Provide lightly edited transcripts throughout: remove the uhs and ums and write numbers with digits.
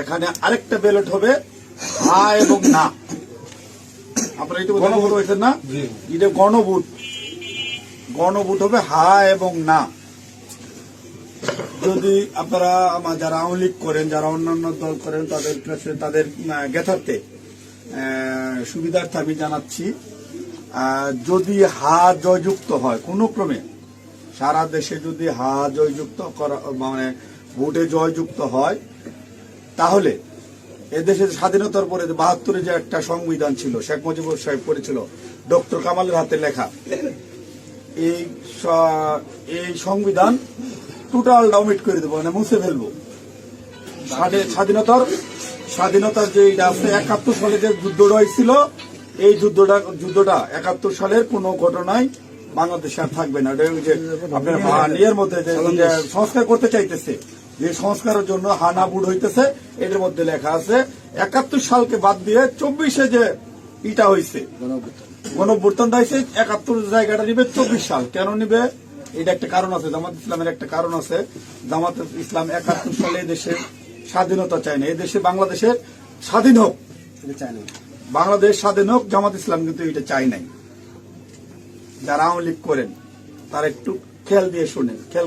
এখানে আরেকটা ব্যালট হবে হা এবং না। আপনারা এটা গণভোট হয়েছেন না, এটা গণভোট। গণভোট হবে হা এবং না। যদি আপনারা যারা আওয়ামী লীগ করেন, যারা অন্যান্য দল করেন, তাদের জ্ঞাতার্থে সুবিধার্থে আমি জানাচ্ছি, যদি হা জয়যুক্ত হয় কোনো ক্রমে, সারা দেশে যদি হা জয়যুক্ত করা মানে ভোটে জয়যুক্ত হয়, তাহলে এদেশের স্বাধীনতার পরে ৭২ যে একটা সংবিধান ছিল, শেখ মুজিবুর সাহেব করেছিল ডক্টর কামালের হাতে লেখা, এই সংবিধান টোটাল অমিট করে দেবো, মানে মুছে ফেলবো। স্বাধীনতার যে আছে ৭১ সালে যে যুদ্ধটা হয়েছিল, এই যুদ্ধটা ৭১ সালের কোনো ঘটনায় বাংলাদেশে আর থাকবে না। যে আপনার ইয়ের মধ্যে যে সংস্কার করতে চাইতেছে, যে সংস্কারের জন্য হানা বুট হইতেছে, এটার মধ্যে লেখা আছে ৭১ সালকে বাদ দিয়ে ২৪-এ যে ইটা হয়েছে গণঅভ্যুত্থান হয়েছে, ৭১ জায়গাটা নিবে ২৪ সাল। কেন নিবে? এটা একটা কারণ আছে, জামাত ইসলামের একটা কারণ আছে। জামাত ইসলাম ৭১ সালে দেশের স্বাধীনতা চায় না, এদেশে বাংলাদেশের স্বাধীন হোক, বাংলাদেশ স্বাধীন হোক, জামাত ইসলাম কিন্তু এটা চাই নাই। যারা আওয়ামী লীগ করেন তারা একটু খেয়াল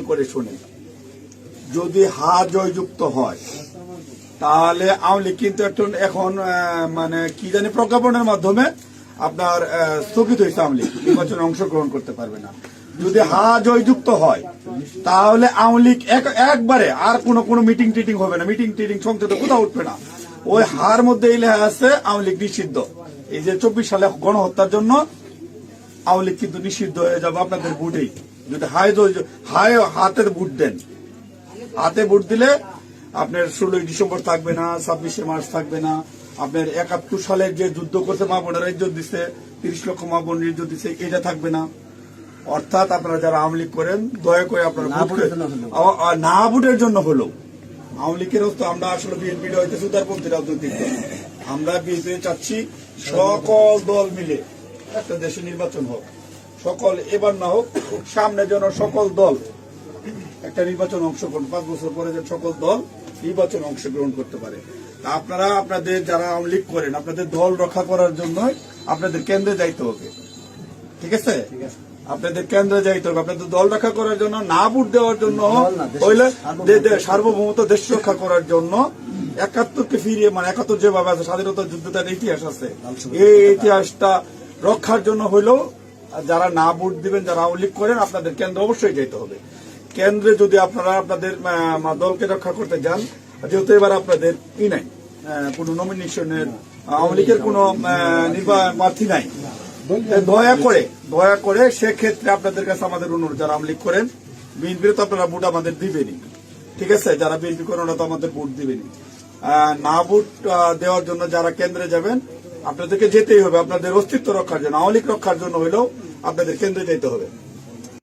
করে শোনেন। যদি হা জয়যুক্ত হয়, তাহলে আওয়ামী লীগ কিন্তু এখন মানে কি জানি প্রজ্ঞাপনের মাধ্যমে আপনার স্থগিত হয়েছে, আওয়ামী লীগ নির্বাচনে অংশগ্রহণ করতে পারবে না। যদি হা জয়যুক্ত হয়, তাহলে আওয়ামী লীগ একবারে আর কোনো মিটিং টিটিং হবে না, মিটিং টিটিং সংসদে কোথাও উঠবে না। ওই হার মধ্যে এই লেখা আছে আওয়ামী লীগ নিষিদ্ধ। এই যে ২৪ সালে গণহত্যার জন্য আওয়ামী লীগ কিন্তু নিষিদ্ধ হয়ে যাবে আপনাদের ভোটেই। যদি হাতে ভোট দেন, হাতে ভোট দিলে আপনার ১৬ ডিসেম্বর থাকবে না, ২৬শে মার্চ থাকবে না, আপনার ৭১ সালে যে যুদ্ধ করছে মা বোনেরা ইজ্জত দিচ্ছে, ৩০ লক্ষ মা বোনের ইজ্জত দিচ্ছে, এটা থাকবে না। অর্থাৎ আপনারা যারা আওয়ামী লীগ করেন, দয়া করে আপনারা না ভোটের জন্য হলো আওয়ামী লীগের তো আমরা আসলে বিএনপিটা হইতেছে উদারপন্থী রাজনৈতিক দল। আমরা বিএনপি চাচ্ছি সকল দল মিলে একটা দেশে নির্বাচন হোক, সকল এবার না হোক, সামনে যেন সকল দল একটা নির্বাচন অংশগ্রহণ, ৫ বছর পরে যেন সকল দল নির্বাচন অংশগ্রহণ করতে পারে। আপনারা আপনাদের যারা আওয়ামী লীগ করেন, আপনাদের দল রক্ষা করার জন্য আপনাদের কেন্দ্রে যাইতে হবে, ঠিক আছে? আপনাদের কেন্দ্রে যাইতে হবে, আপনাদের দল রক্ষা করার জন্য, না ভোট দেওয়ার জন্য, হইলে সার্বভৌমত্ব দেশ রক্ষা করার জন্য ৭১কে ফিরিয়ে, মানে ৭১ যেভাবে আছে স্বাধীনতা যুদ্ধটার ইতিহাস আছে, এই ইতিহাসটা রক্ষার জন্য হইলেও যারা না ভোট দিবেন, যারা আওয়ামী লীগ করেন, আপনাদের কেন্দ্রে অবশ্যই যেতে হবে। কেন্দ্রে যদি আপনারা আপনাদের দলকে রক্ষা করতে যান, যেহেতু এবার আপনাদের নাই কোনো নমিনেশনের, আওয়ামী লীগের কোনো প্রার্থী নাই, দয়া করে সেক্ষেত্রে আপনাদের কাছে আমাদের অনুরোধ, যারা আওয়ামী লীগ করেন, বিএনপির তো আপনারা ভোট আমাদের দিবেনি, ঠিক আছে? যারা বিএনপি করেন ওরা তো আমাদের ভোট দিবেনি। না ভোট দেওয়ার জন্য যারা কেন্দ্রে যাবেন, আপনাদেরকে যেতেই হবে, আপনাদের অস্তিত্ব রক্ষার জন্য, আওয়ামী লীগ রক্ষার জন্য হইলেও আপনাদের কেন্দ্রে যেতে হবে।